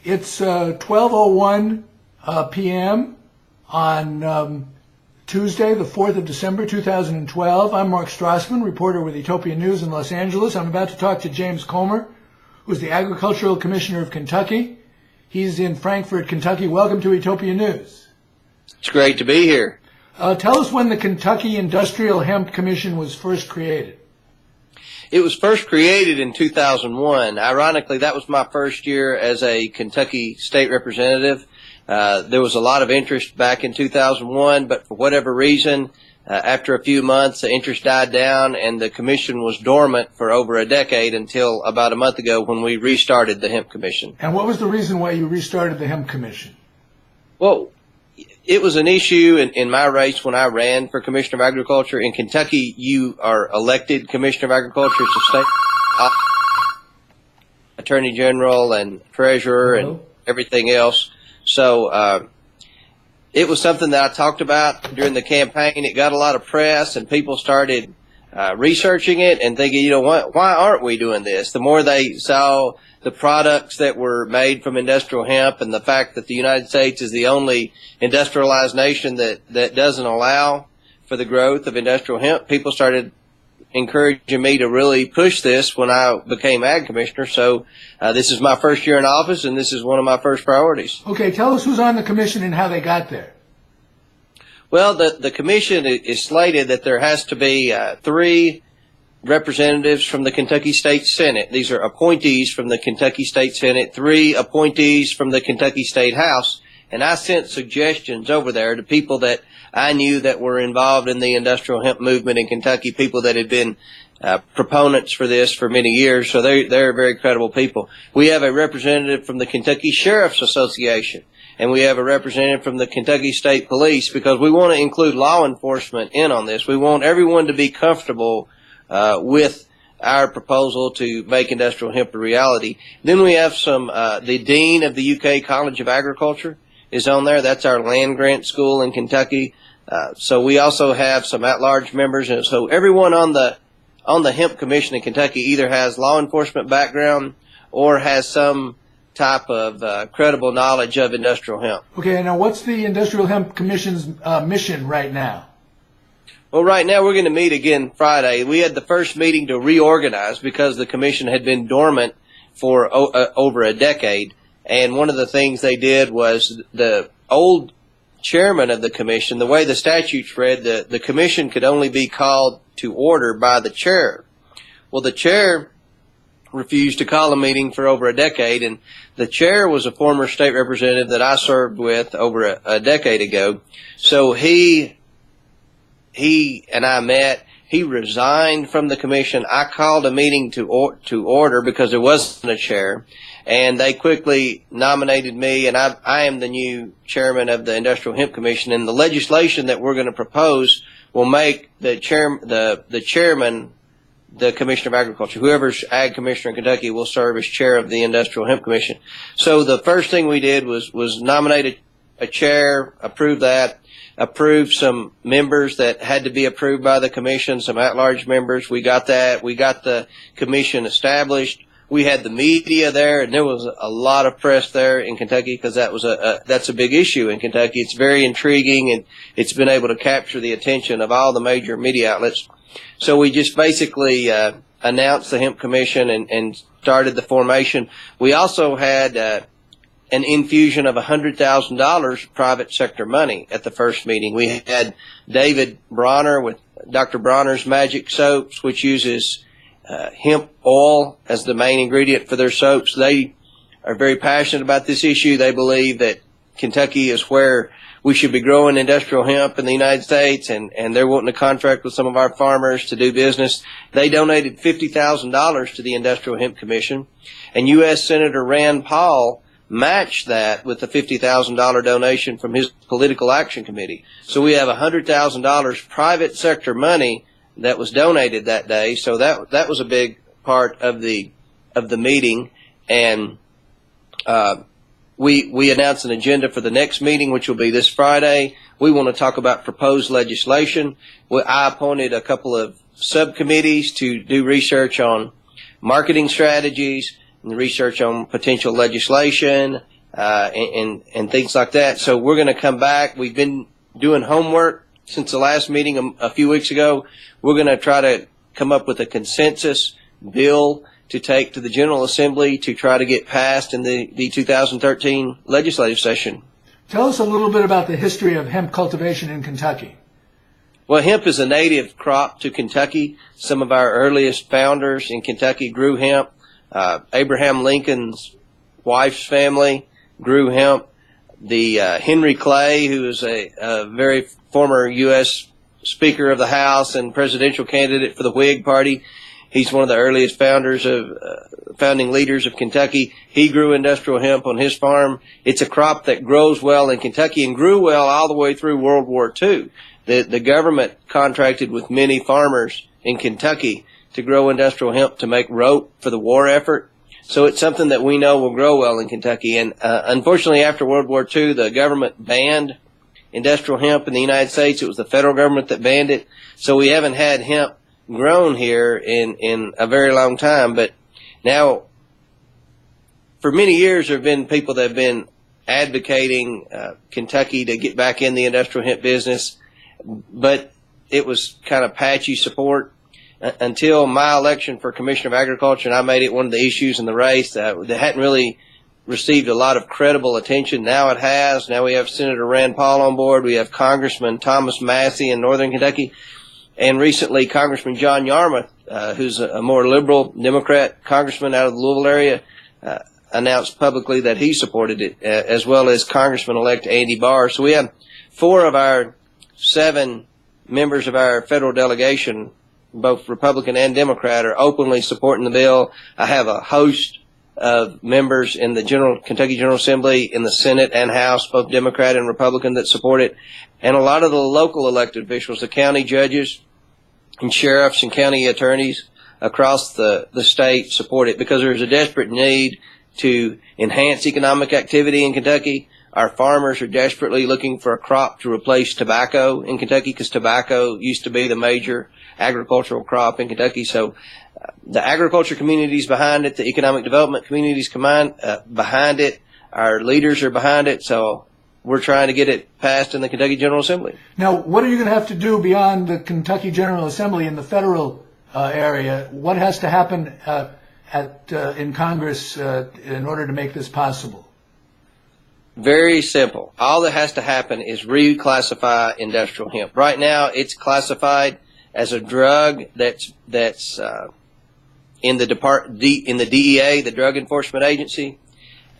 It's 12:01 p.m. on Tuesday, the 4th of December, 2012. I'm Mark Strassman, reporter with Utopia News in Los Angeles. I'm about to talk to James Comer, who's the Agricultural Commissioner of Kentucky. He's in Frankfort, Kentucky. Welcome to Utopia News. It's great to be here. Tell us when the Kentucky Industrial Hemp Commission was first created. It was first created in 2001. Ironically, that was my first year as a Kentucky state representative. There was a lot of interest back in 2001, but for whatever reason, after a few months, the interest died down and the commission was dormant for over a decade until about a month ago when we restarted the Hemp Commission. And what was the reason why you restarted the Hemp Commission? Well, it was an issue in my race when I ran for Commissioner of Agriculture. In Kentucky, you are elected Commissioner of Agriculture. It's a state Attorney General and Treasurer and everything else. So it was something that I talked about during the campaign. It got a lot of press, and people started researching it and thinking, you know what, why aren't we doing this? The more they saw the products that were made from industrial hemp and the fact that the United States is the only industrialized nation that doesn't allow for the growth of industrial hemp, people started encouraging me to really push this when I became Ag Commissioner. So this is my first year in office, and this is one of my first priorities. Okay, tell us who's on the commission and how they got there. Well, the commission is slated that there has to be 3 representatives from the Kentucky State Senate. These are appointees from the Kentucky State Senate, 3 appointees from the Kentucky State House. And I sent suggestions over there to people that I knew that were involved in the industrial hemp movement in Kentucky, people that had been proponents for this for many years. So they're very credible people. We have a representative from the Kentucky Sheriff's Association, and we have a representative from the Kentucky State Police, because we want to include law enforcement in on this. We want everyone to be comfortable with our proposal to make industrial hemp a reality. Then we have the Dean of the UK College of Agriculture is on there. That's our land grant school in Kentucky. So we also have some at-large members. And so everyone on the Hemp Commission in Kentucky either has law enforcement background or has some type of credible knowledge of industrial hemp. Okay, now what's the Industrial Hemp Commission's mission right now? Well, right now we're going to meet again Friday. We had the first meeting to reorganize because the commission had been dormant for over a decade. And one of the things they did was the old chairman of the commission, the way the statutes read, the commission could only be called to order by the chair. Well, the chair refused to call a meeting for over a decade, and the chair was a former state representative that I served with over a decade ago. So he and I met. He resigned from the commission. I called a meeting to order because there wasn't a chair, and they quickly nominated me, and I am the new chairman of the Industrial Hemp Commission. And the legislation that we're going to propose will make the chairman the Commissioner of Agriculture. Whoever's Ag Commissioner in Kentucky will serve as chair of the Industrial Hemp Commission. So the first thing we did was nominate a chair, approve that. Approved some members that had to be approved by the commission, some at-large members. We got that. We got the commission established. We had the media there, and there was a lot of press there in Kentucky because that's a big issue in Kentucky. It's very intriguing, and it's been able to capture the attention of all the major media outlets. So we just basically announced the Hemp Commission and started the formation. We also had an infusion of $100,000 private sector money at the first meeting. We had David Bronner with Dr. Bronner's Magic Soaps, which uses hemp oil as the main ingredient for their soaps. They are very passionate about this issue. They believe that Kentucky is where we should be growing industrial hemp in the United States, and they're wanting to contract with some of our farmers to do business. They donated $50,000 to the Industrial Hemp Commission, and U.S. Senator Rand Paul match that with the $50,000 donation from his political action committee. So we have $100,000 private sector money that was donated that day. So that was a big part of the meeting. And we announced an agenda for the next meeting, which will be this Friday. We want to talk about proposed legislation. I appointed a couple of subcommittees to do research on marketing strategies and research on potential legislation and things like that. So we're going to come back. We've been doing homework since the last meeting a few weeks ago. We're going to try to come up with a consensus bill to take to the General Assembly to try to get passed in the 2013 legislative session. Tell us a little bit about the history of hemp cultivation in Kentucky. Well, hemp is a native crop to Kentucky. Some of our earliest founders in Kentucky grew hemp. Abraham Lincoln's wife's family grew hemp. The Henry Clay, who was a very former U.S. Speaker of the House and presidential candidate for the Whig Party, he's one of the earliest founding leaders of Kentucky. He grew industrial hemp on his farm. It's a crop that grows well in Kentucky and grew well all the way through World War II. The government contracted with many farmers in Kentucky to grow industrial hemp to make rope for the war effort. So it's something that we know will grow well in Kentucky. And unfortunately, after World War II, the government banned industrial hemp in the United States. It was the federal government that banned it. So we haven't had hemp grown here in a very long time. But now, for many years, there have been people that have been advocating Kentucky to get back in the industrial hemp business. But it was kind of patchy support until my election for Commissioner of Agriculture, and I made it one of the issues in the race that hadn't really received a lot of credible attention. Now it has. Now we have Senator Rand Paul on board. We have Congressman Thomas Massey in Northern Kentucky. And recently, Congressman John Yarmouth, who's a more liberal Democrat congressman out of the Louisville area, announced publicly that he supported it, as well as Congressman-elect Andy Barr. So we have 4 of our 7 members of our federal delegation, both Republican and Democrat, are openly supporting the bill. I have a host of members in the Kentucky General Assembly, in the Senate and House, both Democrat and Republican, that support it. And a lot of the local elected officials, the county judges and sheriffs and county attorneys across the state support it, because there's a desperate need to enhance economic activity in Kentucky. Our farmers are desperately looking for a crop to replace tobacco in Kentucky, because tobacco used to be the major agricultural crop in Kentucky. So the agriculture community's behind it, the economic development community's behind it, our leaders are behind it. So we're trying to get it passed in the Kentucky General Assembly. Now, what are you going to have to do beyond the Kentucky General Assembly in the federal area? What has to happen in Congress in order to make this possible? Very simple. All that has to happen is reclassify industrial hemp. Right now, it's classified as a drug that's in the DEA, the Drug Enforcement Agency,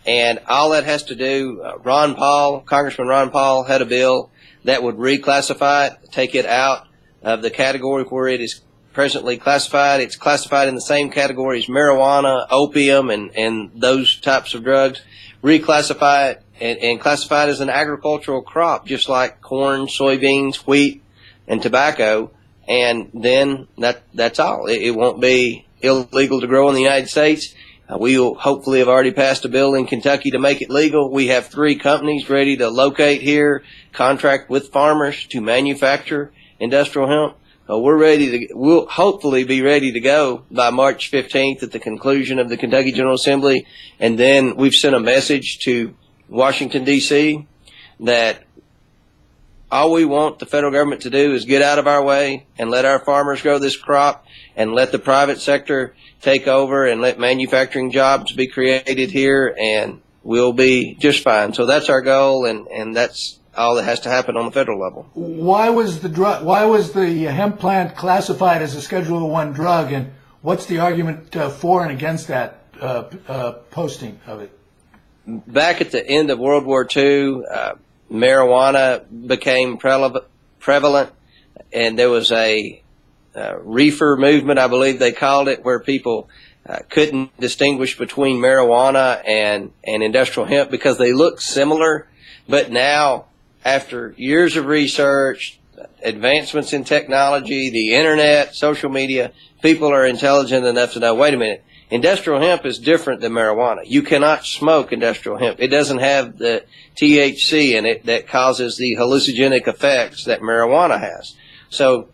and all that has to do. Congressman Ron Paul had a bill that would reclassify it, take it out of the category where it is presently classified. It's classified in the same category as marijuana, opium, and those types of drugs. Reclassify it and classify it as an agricultural crop, just like corn, soybeans, wheat, and tobacco. And then that's all. It won't be illegal to grow in the United States. We will hopefully have already passed a bill in Kentucky to make it legal. We have 3 companies ready to locate here, contract with farmers to manufacture industrial hemp. We'll hopefully be ready to go by March 15th at the conclusion of the Kentucky General Assembly. And then we've sent a message to Washington, D.C. that all we want the federal government to do is get out of our way and let our farmers grow this crop, and let the private sector take over and let manufacturing jobs be created here, and we'll be just fine. So that's our goal, and that's all that has to happen on the federal level. Why was the hemp plant classified as a Schedule I drug, and what's the argument for and against that posting of it? Back at the end of World War II, marijuana became prevalent, and there was a reefer movement, I believe they called it, where people couldn't distinguish between marijuana and industrial hemp because they look similar. But now, after years of research, advancements in technology, the internet, social media, people are intelligent enough to know, wait a minute, industrial hemp is different than marijuana. You cannot smoke industrial hemp. It doesn't have the THC in it that causes the hallucinogenic effects that marijuana has. So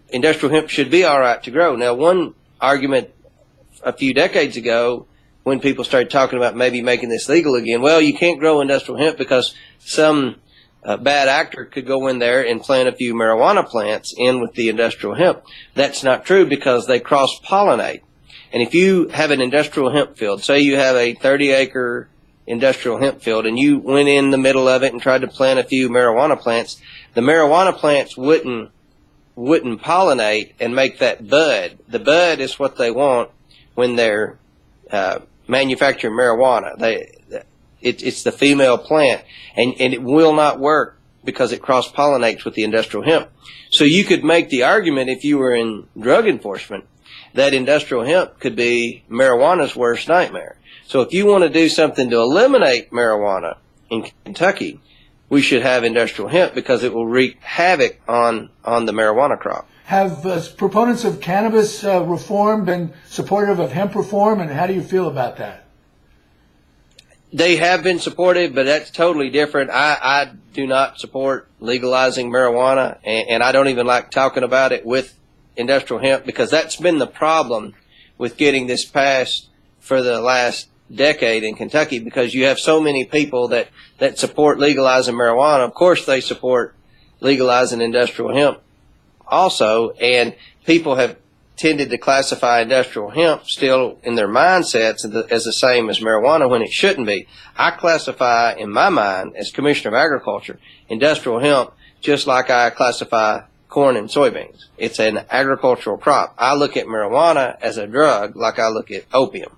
industrial hemp should be all right to grow. Now, one argument a few decades ago when people started talking about maybe making this legal again. Well, you can't grow industrial hemp because some bad actor could go in there and plant a few marijuana plants in with the industrial hemp. That's not true because they cross-pollinate. And if you have an industrial hemp field, say you have a 30-acre industrial hemp field, and you went in the middle of it and tried to plant a few marijuana plants, the marijuana plants wouldn't pollinate and make that bud. The bud is what they want when they're manufacturing marijuana. It's the female plant, and it will not work because it cross-pollinates with the industrial hemp. So you could make the argument, if you were in drug enforcement, that industrial hemp could be marijuana's worst nightmare. So if you want to do something to eliminate marijuana in Kentucky, we should have industrial hemp because it will wreak havoc on the marijuana crop. Have proponents of cannabis reform been supportive of hemp reform, and how do you feel about that? They have been supportive, but that's totally different. I do not support legalizing marijuana, and I don't even like talking about it with industrial hemp because that's been the problem with getting this passed for the last decade in Kentucky, because you have so many people that support legalizing marijuana. Of course, they support legalizing industrial hemp also, and people have tended to classify industrial hemp still in their mindsets as the same as marijuana when it shouldn't be. I classify, in my mind, as Commissioner of Agriculture, industrial hemp just like I classify corn and soybeans. It's an agricultural crop. I look at marijuana as a drug like I look at opium.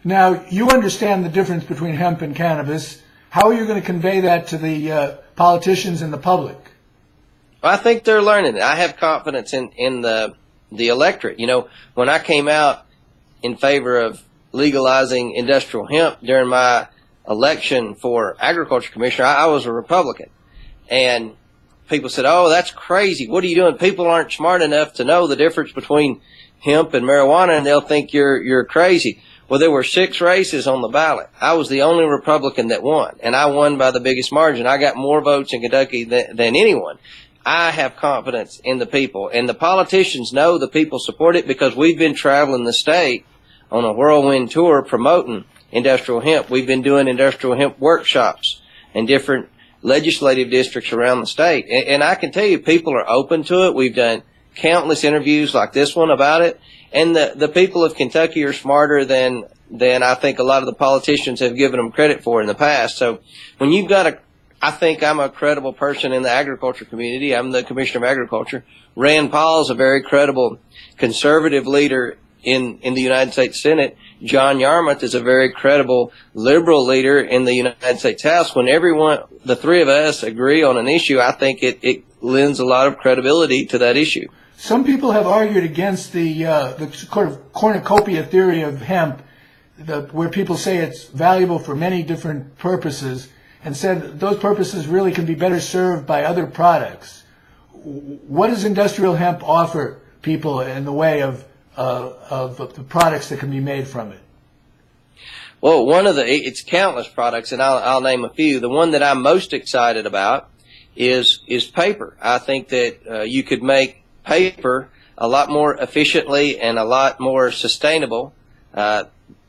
Now, you understand the difference between hemp and cannabis. How are you going to convey that to the politicians and the public? I think they're learning it. I have confidence in the electorate. You know, when I came out in favor of legalizing industrial hemp during my election for agriculture commissioner, I was a Republican. And people said, "Oh, that's crazy. What are you doing?" People aren't smart enough to know the difference between hemp and marijuana, and they'll think you're crazy. Well, there were 6 races on the ballot. I was the only Republican that won, and I won by the biggest margin. I got more votes in Kentucky than anyone. I have confidence in the people, and the politicians know the people support it because we've been traveling the state on a whirlwind tour promoting industrial hemp. We've been doing industrial hemp workshops in different legislative districts around the state, and I can tell you people are open to it. We've done countless interviews like this one about it, and the people of Kentucky are smarter than I think a lot of the politicians have given them credit for in the past. So when you've got I think I'm a credible person in the agriculture community. I'm the Commissioner of Agriculture. Rand Paul's a very credible conservative leader in the United States Senate. John Yarmouth is a very credible liberal leader in the United States House. When the 3 of us agree on an issue, I think it lends a lot of credibility to that issue. Some people have argued against the sort of cornucopia theory of hemp, where people say it's valuable for many different purposes, and said those purposes really can be better served by other products. What does industrial hemp offer people in the way of the products that can be made from it? Well, it's countless products, and I'll name a few. The one that I'm most excited about is paper. I think that you could make paper a lot more efficiently and a lot more sustainable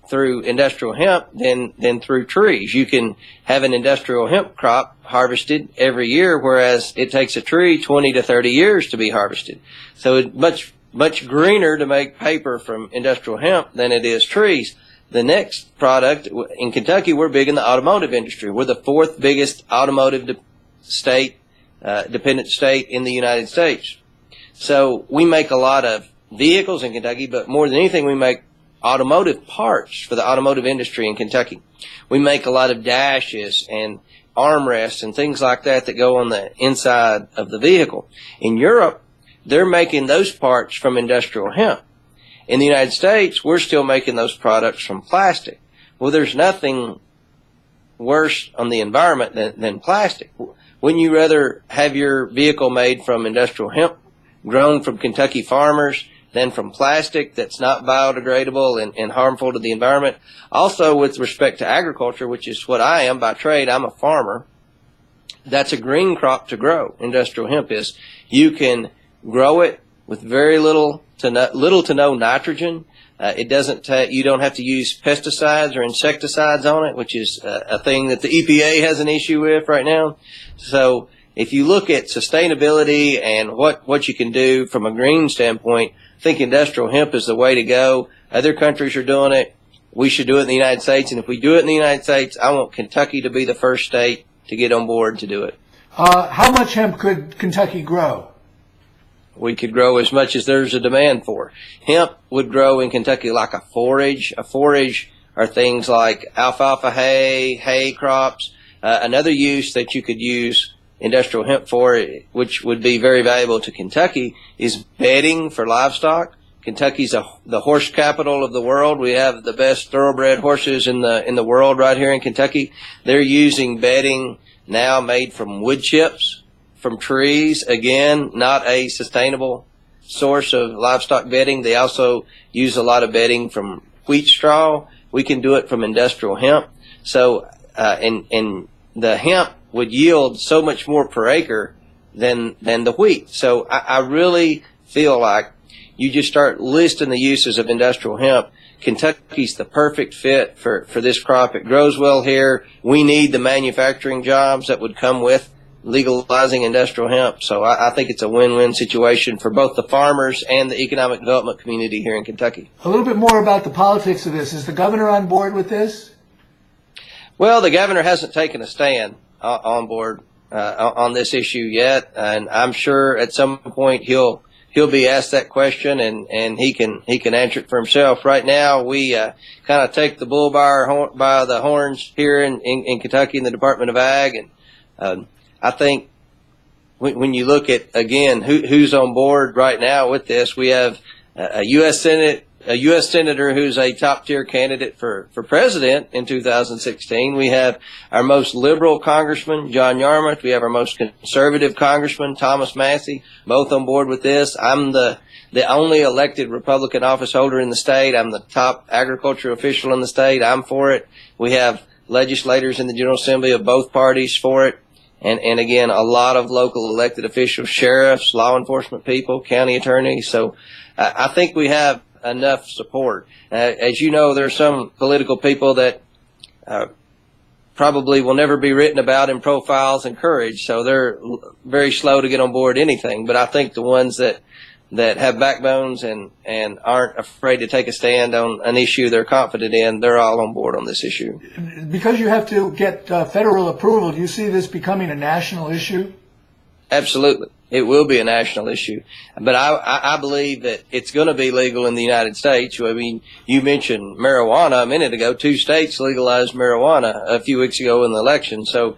through industrial hemp than through trees. You can have an industrial hemp crop harvested every year, whereas it takes a tree 20 to 30 years to be harvested. So it's much greener to make paper from industrial hemp than it is trees. The next product, in Kentucky, we're big in the automotive industry. We're the 4th biggest automotive dependent state in the United States. So we make a lot of vehicles in Kentucky, but more than anything, we make automotive parts for the automotive industry in Kentucky. We make a lot of dashes and armrests and things like that go on the inside of the vehicle. In Europe, they're making those parts from industrial hemp. In the United States, we're still making those products from plastic. Well, there's nothing worse on the environment than plastic. Wouldn't you rather have your vehicle made from industrial hemp, grown from Kentucky farmers, than from plastic that's not biodegradable and harmful to the environment? Also, with respect to agriculture, which is what I am by trade, I'm a farmer. That's a green crop to grow. Industrial hemp is. You can grow it with very little to no nitrogen. It doesn't. You don't have to use pesticides or insecticides on it, which is a thing that the EPA has an issue with right now. So if you look at sustainability and what you can do from a green standpoint, I think industrial hemp is the way to go. Other countries are doing it. We should do it in the United States. And if we do it in the United States, I want Kentucky to be the first state to get on board to do it. How much hemp could Kentucky grow? We could grow as much as there's a demand for. Hemp would grow in Kentucky like a forage. A forage are things like alfalfa hay crops. Another use that you could use industrial hemp for, which would be very valuable to Kentucky, is bedding for livestock. Kentucky's the horse capital of the world. We have the best thoroughbred horses in the world right here in Kentucky. They're using bedding now made from wood chips from trees. Again, not a sustainable source of livestock bedding. They also use a lot of bedding from wheat straw. We can do it from industrial hemp. So, and the hemp would yield so much more per acre than the wheat. So I really feel like you just start listing the uses of industrial hemp. Kentucky's the perfect fit for this crop. It grows well here. We need the manufacturing jobs that would come with legalizing industrial hemp. So I think it's a win-win situation for both the farmers and the economic development community here in Kentucky. A little bit more about the politics of this. Is the governor on board with this? Well, the governor hasn't taken a stand on board on this issue yet, and I'm sure at some point he'll be asked that question, and he can answer it for himself. Right now, we kind of take the bull by the horns here in Kentucky in the Department of Ag, and I think when you look at, again, who's on board right now with this, we have a U.S. senator who's a top-tier candidate for president in 2016. We have our most liberal congressman, John Yarmouth. We have our most conservative congressman, Thomas Massey, both on board with this. I'm the only elected Republican office holder in the state. I'm the top agriculture official in the state. I'm for it. We have legislators in the General Assembly of both parties for it. And again, a lot of local elected officials, sheriffs, law enforcement people, county attorneys. So I think we have enough support. As you know, there are some political people that probably will never be written about in profiles and courage, so they're very slow to get on board anything. But I think the ones that have backbones and aren't afraid to take a stand on an issue they're confident in, they're all on board on this issue. Because you have to get federal approval, do you see this becoming a national issue? Absolutely. It will be a national issue. But I believe that it's going to be legal in the United States. I mean, you mentioned marijuana a minute ago. 2 states legalized marijuana a few weeks ago in the election. So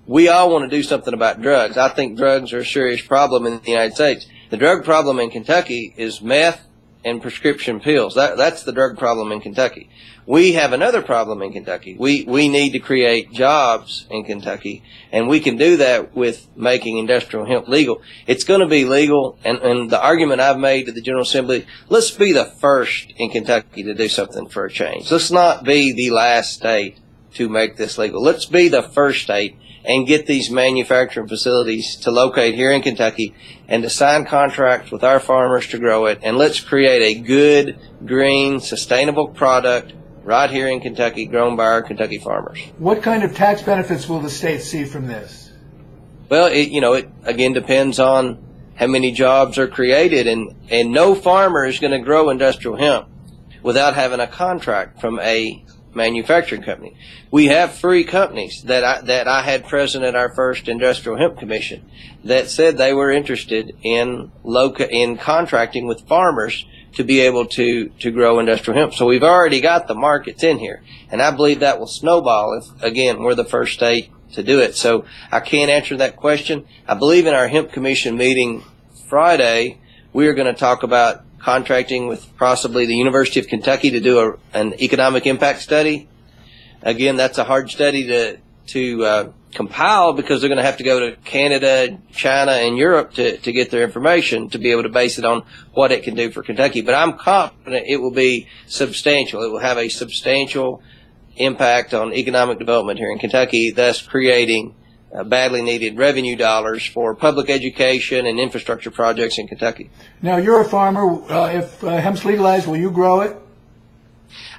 we all want to do something about drugs. I think drugs are a serious problem in the United States. The drug problem in Kentucky is meth and prescription pills. That's the drug problem in Kentucky. We have another problem in Kentucky. We need to create jobs in Kentucky, and we can do that with making industrial hemp legal. It's going to be legal, and the argument I've made to the General Assembly, let's be the first in Kentucky to do something for a change. Let's not be the last state to make this legal. Let's be the first state and get these manufacturing facilities to locate here in Kentucky and to sign contracts with our farmers to grow it. And let's create a good, green, sustainable product right here in Kentucky, grown by our Kentucky farmers. What kind of tax benefits will the state see from this? Well, it again depends on how many jobs are created, and no farmer is going to grow industrial hemp without having a contract from a manufacturing company. We have free companies that I had present at our first Industrial Hemp Commission that said they were interested in contracting with farmers to be able to grow industrial hemp. So we've already got the markets in here, and I believe that will snowball if, again, we're the first state to do it. So I can't answer that question. I believe in our Hemp Commission meeting Friday, we are going to talk about contracting with possibly the University of Kentucky to do an economic impact study. Again, that's a hard study to compile because they're going to have to go to Canada, China, and Europe to get their information to be able to base it on what it can do for Kentucky. But I'm confident it will be substantial. It will have a substantial impact on economic development here in Kentucky, thus creating badly needed revenue dollars for public education and infrastructure projects in Kentucky. Now, you're a farmer. If hemp's legalized, will you grow it?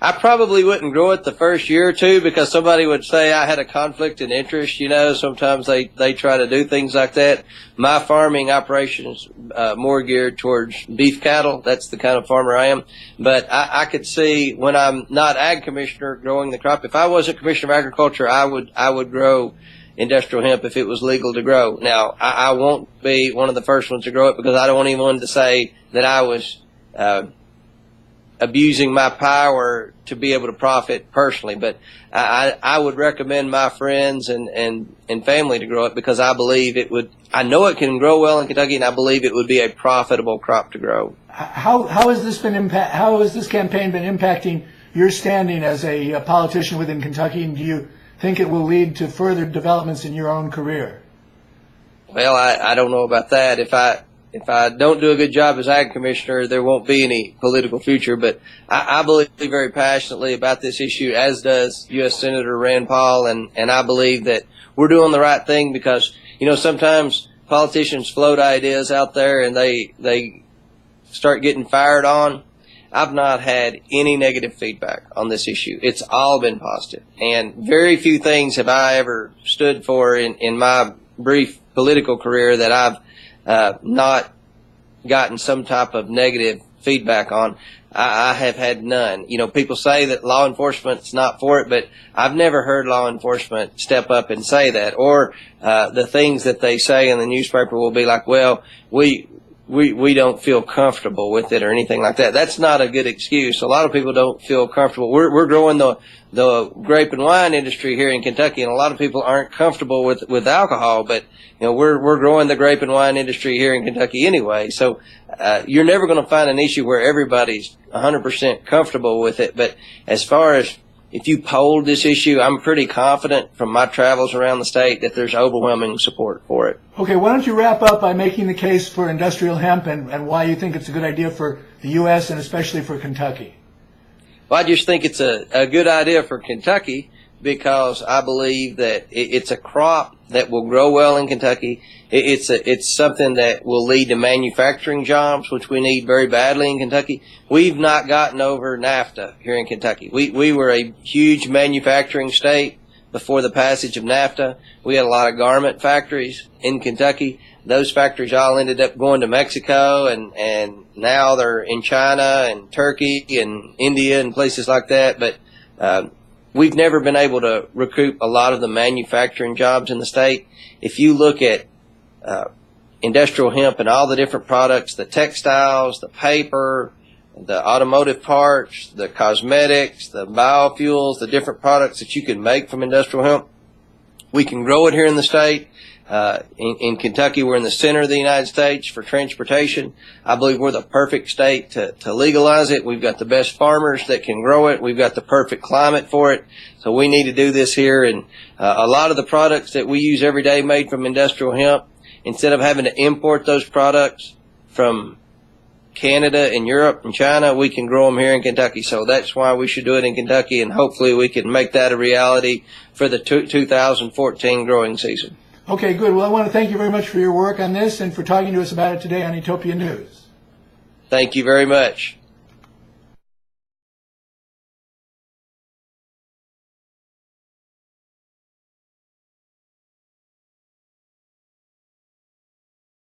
I probably wouldn't grow it the first year or two because somebody would say I had a conflict in interest. You know, sometimes they try to do things like that. My farming operation is more geared towards beef cattle. That's the kind of farmer I am. But I could see when I'm not ag commissioner growing the crop. If I wasn't commissioner of agriculture, I would grow industrial hemp if it was legal to grow. Now, I won't be one of the first ones to grow it because I don't want anyone to say that I was abusing my power to be able to profit personally, but I would recommend my friends and family to grow it because I believe it would. I know it can grow well in Kentucky, and I believe it would be a profitable crop to grow. How has this been How has this campaign been impacting your standing as a politician within Kentucky, and do you think it will lead to further developments in your own career? Well, I don't know about that. If I don't do a good job as ag commissioner, there won't be any political future. But I believe very passionately about this issue, as does U.S. Senator Rand Paul, and I believe that we're doing the right thing because, you know, sometimes politicians float ideas out there and they start getting fired on. I've not had any negative feedback on this issue. It's all been positive. And very few things have I ever stood for in my brief political career that I've not gotten some type of negative feedback on. I have had none. You know, people say that law enforcement's not for it, but I've never heard law enforcement step up and say that. Or the things that they say in the newspaper will be like, well, we don't feel comfortable with it or anything like that. That's not a good excuse. A lot of people don't feel comfortable. We're growing the grape and wine industry here in Kentucky, and a lot of people aren't comfortable with alcohol, but you know, we're growing the grape and wine industry here in Kentucky anyway. So you're never going to find an issue where everybody's 100% comfortable with it. But as far as if you polled this issue, I'm pretty confident from my travels around the state that there's overwhelming support for it. Okay, why don't you wrap up by making the case for industrial hemp and why you think it's a good idea for the U.S. and especially for Kentucky? Well, I just think it's a good idea for Kentucky because I believe that it's a crop that will grow well in Kentucky. It's something that will lead to manufacturing jobs, which we need very badly in Kentucky. We've not gotten over NAFTA here in Kentucky. We were a huge manufacturing state before the passage of NAFTA. We had a lot of garment factories in Kentucky. Those factories all ended up going to Mexico, and now they're in China and Turkey and India and places like that. But we've never been able to recoup a lot of the manufacturing jobs in the state. If you look at industrial hemp and all the different products, the textiles, the paper, the automotive parts, the cosmetics, the biofuels, the different products that you can make from industrial hemp, we can grow it here in the state. In Kentucky, we're in the center of the United States for transportation. I believe we're the perfect state to legalize it. We've got the best farmers that can grow it. We've got the perfect climate for it. So we need to do this here. And a lot of the products that we use every day made from industrial hemp, instead of having to import those products from Canada and Europe and China, we can grow them here in Kentucky. So that's why we should do it in Kentucky, and hopefully we can make that a reality for the 2014 growing season. Okay, good. Well, I want to thank you very much for your work on this and for talking to us about it today on Utopia News. Thank you very much.